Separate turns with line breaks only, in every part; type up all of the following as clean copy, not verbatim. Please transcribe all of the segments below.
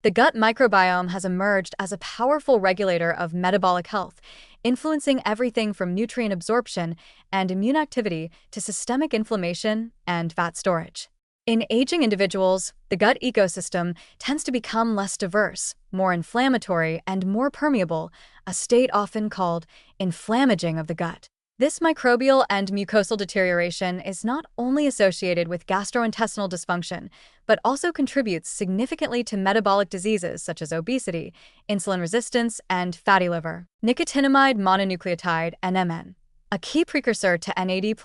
The gut microbiome has emerged as a powerful regulator of metabolic health, influencing everything from nutrient absorption and immune activity to systemic inflammation and fat storage. In aging individuals, the gut ecosystem tends to become less diverse, more inflammatory, and more permeable, a state often called inflammaging of the gut. This microbial and mucosal deterioration is not only associated with gastrointestinal dysfunction, but also contributes significantly to metabolic diseases such as obesity, insulin resistance, and fatty liver. Nicotinamide mononucleotide (NMN), a key precursor to NAD+,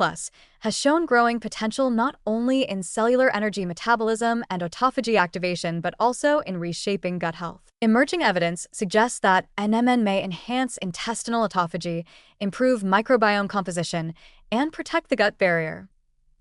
has shown growing potential not only in cellular energy metabolism and autophagy activation but also in reshaping gut health. Emerging evidence suggests that NMN may enhance intestinal autophagy, improve microbiome composition, and protect the gut barrier,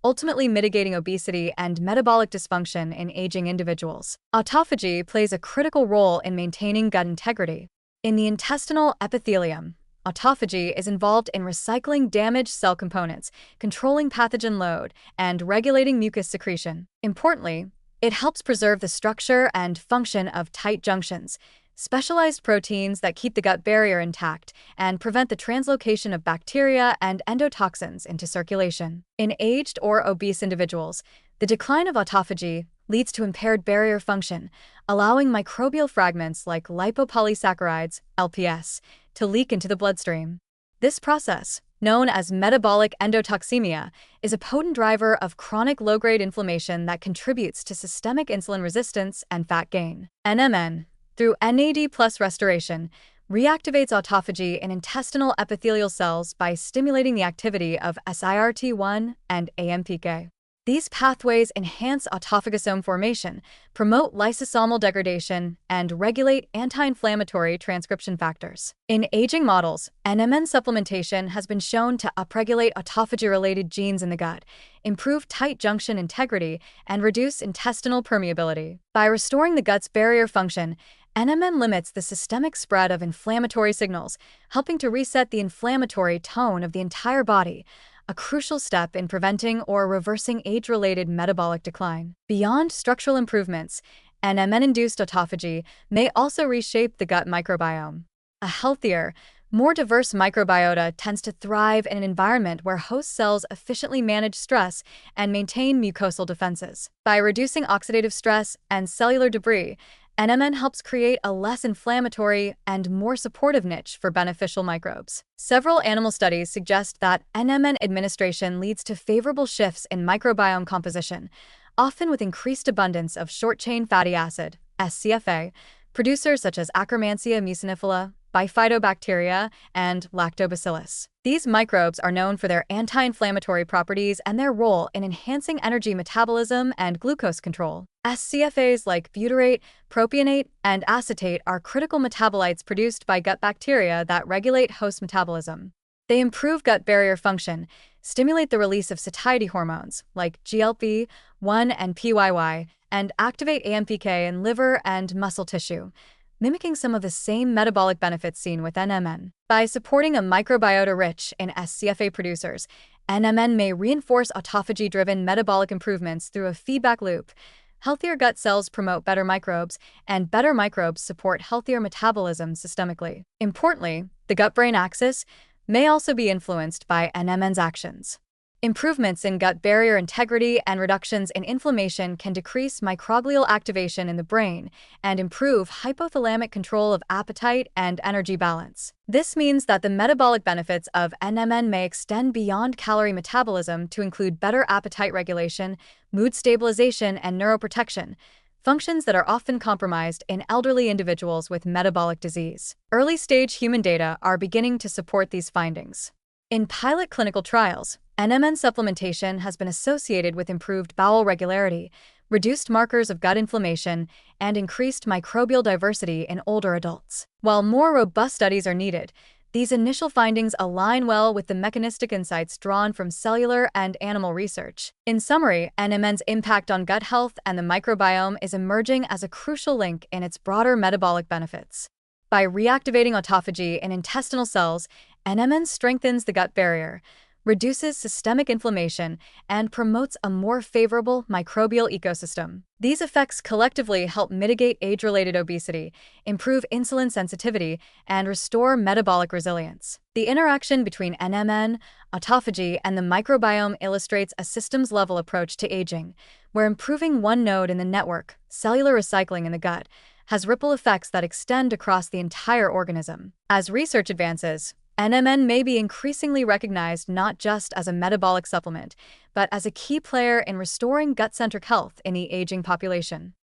ultimately mitigating obesity and metabolic dysfunction in aging individuals. Autophagy plays a critical role in maintaining gut integrity. In the intestinal epithelium, autophagy is involved in recycling damaged cell components, controlling pathogen load, and regulating mucus secretion. Importantly, it helps preserve the structure and function of tight junctions, specialized proteins that keep the gut barrier intact and prevent the translocation of bacteria and endotoxins into circulation. In aged or obese individuals, the decline of autophagy leads to impaired barrier function, allowing microbial fragments like lipopolysaccharides, LPS, to leak into the bloodstream. This process, known as metabolic endotoxemia, is a potent driver of chronic low-grade inflammation that contributes to systemic insulin resistance and fat gain. NMN, through NAD+ restoration, reactivates autophagy in intestinal epithelial cells by stimulating the activity of SIRT1 and AMPK. These pathways enhance autophagosome formation, promote lysosomal degradation, and regulate anti-inflammatory transcription factors. In aging models, NMN supplementation has been shown to upregulate autophagy-related genes in the gut, improve tight junction integrity, and reduce intestinal permeability. By restoring the gut's barrier function, NMN limits the systemic spread of inflammatory signals, helping to reset the inflammatory tone of the entire body, a crucial step in preventing or reversing age-related metabolic decline. Beyond structural improvements, NMN-induced autophagy may also reshape the gut microbiome. A healthier, more diverse microbiota tends to thrive in an environment where host cells efficiently manage stress and maintain mucosal defenses. By reducing oxidative stress and cellular debris, NMN helps create a less inflammatory and more supportive niche for beneficial microbes. Several animal studies suggest that NMN administration leads to favorable shifts in microbiome composition, often with increased abundance of short-chain fatty acid, SCFA, producers such as Akkermansia mucinifila, bifidobacteria, and lactobacillus. These microbes are known for their anti-inflammatory properties and their role in enhancing energy metabolism and glucose control. SCFAs like butyrate, propionate, and acetate are critical metabolites produced by gut bacteria that regulate host metabolism. They improve gut barrier function, stimulate the release of satiety hormones like GLP-1 and PYY, and activate AMPK in liver and muscle tissue, mimicking some of the same metabolic benefits seen with NMN. By supporting a microbiota rich in SCFA producers, NMN may reinforce autophagy-driven metabolic improvements through a feedback loop. Healthier gut cells promote better microbes, and better microbes support healthier metabolism systemically. Importantly, the gut-brain axis may also be influenced by NMN's actions. Improvements in gut barrier integrity and reductions in inflammation can decrease microglial activation in the brain and improve hypothalamic control of appetite and energy balance. This means that the metabolic benefits of NMN may extend beyond calorie metabolism to include better appetite regulation, mood stabilization, and neuroprotection, functions that are often compromised in elderly individuals with metabolic disease. Early-stage human data are beginning to support these findings. In pilot clinical trials, NMN supplementation has been associated with improved bowel regularity, reduced markers of gut inflammation, and increased microbial diversity in older adults. While more robust studies are needed, these initial findings align well with the mechanistic insights drawn from cellular and animal research. In summary, NMN's impact on gut health and the microbiome is emerging as a crucial link in its broader metabolic benefits. By reactivating autophagy in intestinal cells, NMN strengthens the gut barrier, reduces systemic inflammation, and promotes a more favorable microbial ecosystem. These effects collectively help mitigate age-related obesity, improve insulin sensitivity, and restore metabolic resilience. The interaction between NMN, autophagy, and the microbiome illustrates a systems-level approach to aging, where improving one node in the network, cellular recycling in the gut, has ripple effects that extend across the entire organism. As research advances, NMN may be increasingly recognized not just as a metabolic supplement, but as a key player in restoring gut-centric health in the aging population.